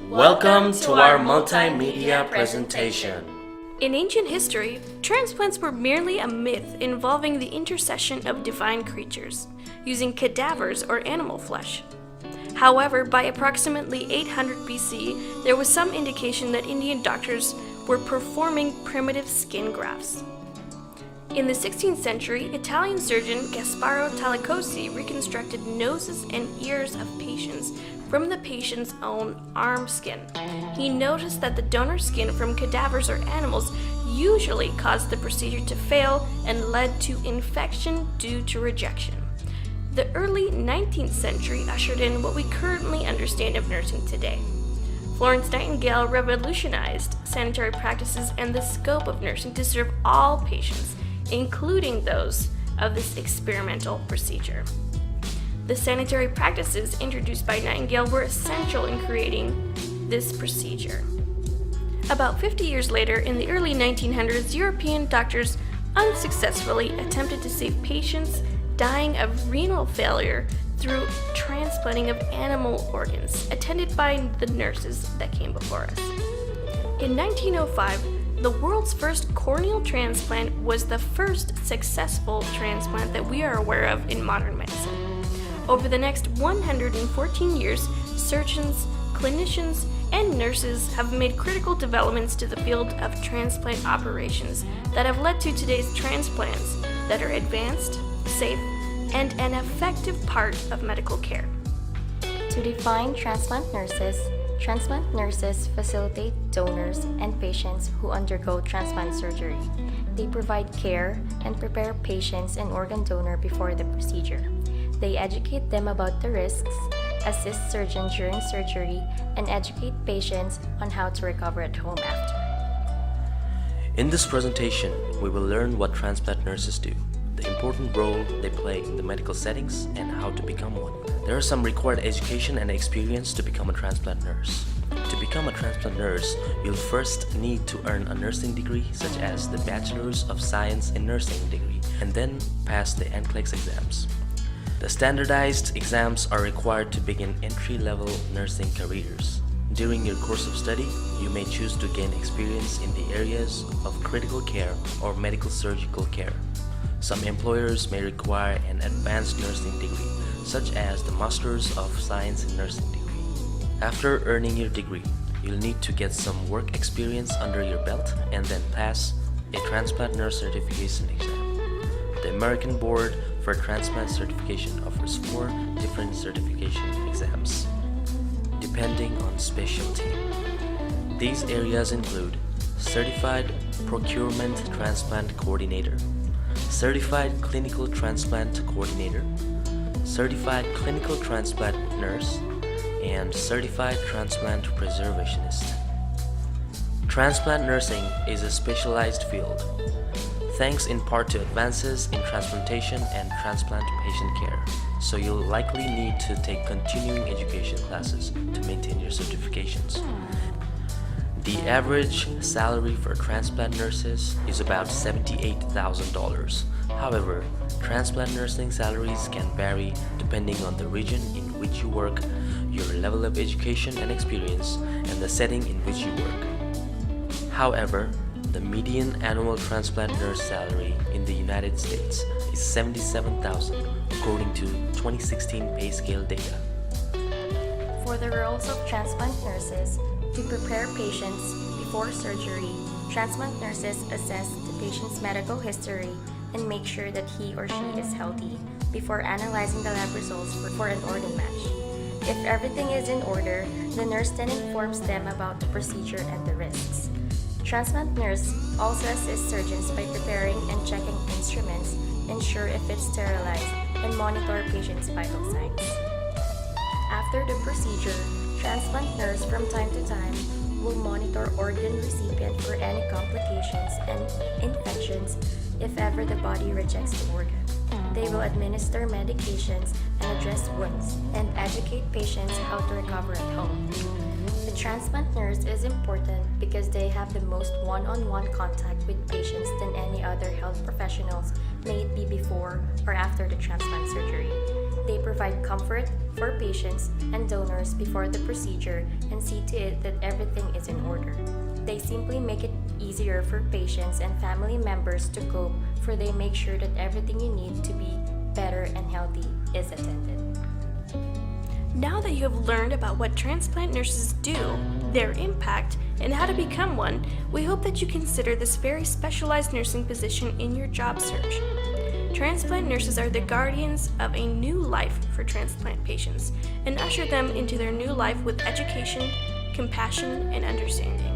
Welcome to our multimedia presentation. In ancient history, transplants were merely a myth involving the intercession of divine creatures, using cadavers or animal flesh. However, by approximately 800 BC, there was some indication that Indian doctors were performing primitive skin grafts. In the 16th century, Italian surgeon Gasparo Tagliacozzi reconstructed noses and ears of patients from the patient's own arm skin. He noticed that the donor skin from cadavers or animals usually caused the procedure to fail and led to infection due to rejection. The early 19th century ushered in what we currently understand of nursing today. Florence Nightingale revolutionized sanitary practices and the scope of nursing to serve all patients, including those of this experimental procedure. The sanitary practices introduced by Nightingale were essential in creating this procedure. About 50 years later, in the early 1900s, European doctors unsuccessfully attempted to save patients dying of renal failure through transplanting of animal organs, attended by the nurses that came before us. In 1905, the world's first corneal transplant was the first successful transplant that we are aware of in modern medicine. Over the next 114 years, surgeons, clinicians, and nurses have made critical developments to the field of transplant operations that have led to today's transplants that are advanced, safe, and an effective part of medical care. To define transplant nurses facilitate donors and patients who undergo transplant surgery. They provide care and prepare patients and organ donor before the procedure. They educate them about the risks, assist surgeons during surgery, and educate patients on how to recover at home after. In this presentation, we will learn what transplant nurses do, the important role they play in the medical settings, and how to become one. There are some required education and experience to become a transplant nurse. To become a transplant nurse, you'll first need to earn a nursing degree such as the Bachelor's of Science in Nursing degree, and then pass the NCLEX exams. The standardized exams are required to begin entry-level nursing careers. During your course of study, you may choose to gain experience in the areas of critical care or medical surgical care. Some employers may require an advanced nursing degree, such as the Master's of Science in Nursing degree. After earning your degree, you'll need to get some work experience under your belt and then pass a transplant nurse certification exam. The American Board for Transplant Certification offers 4 different certification exams, depending on specialty. These areas include Certified Procurement Transplant Coordinator, Certified Clinical Transplant Coordinator, Certified Clinical Transplant Nurse, and Certified Transplant Preservationist. Transplant nursing is a specialized field, thanks in part to advances in transplantation and transplant patient care, so you'll likely need to take continuing education classes to maintain your certifications. The average salary for transplant nurses is about $78,000. However, transplant nursing salaries can vary depending on the region in which you work, your level of education and experience, and the setting in which you work. However, the median annual transplant nurse salary in the United States is $77,000 according to 2016 pay scale data. For the roles of transplant nurses, to prepare patients before surgery, transplant nurses assess the patient's medical history and make sure that he or she is healthy before analyzing the lab results for an organ match. If everything is in order, the nurse then informs them about the procedure and the risks. Transplant nurse also assists surgeons by preparing and checking instruments, ensure if it's sterilized, and monitor patients' vital signs. After the procedure, transplant nurse from time to time will monitor organ recipient for any complications and infections if ever the body rejects the organ. They will administer medications and address wounds and educate patients how to recover at home. The transplant nurse is important because they have the most one-on-one contact with patients than any other health professionals, may it be before or after the transplant surgery. They provide comfort for patients and donors before the procedure and see to it that everything is in order. They simply make it easier for patients and family members to cope, for they make sure that everything you need to be better and healthy is attended. Now that you have learned about what transplant nurses do, their impact, and how to become one, we hope that you consider this very specialized nursing position in your job search. Transplant nurses are the guardians of a new life for transplant patients and usher them into their new life with education, compassion, and understanding.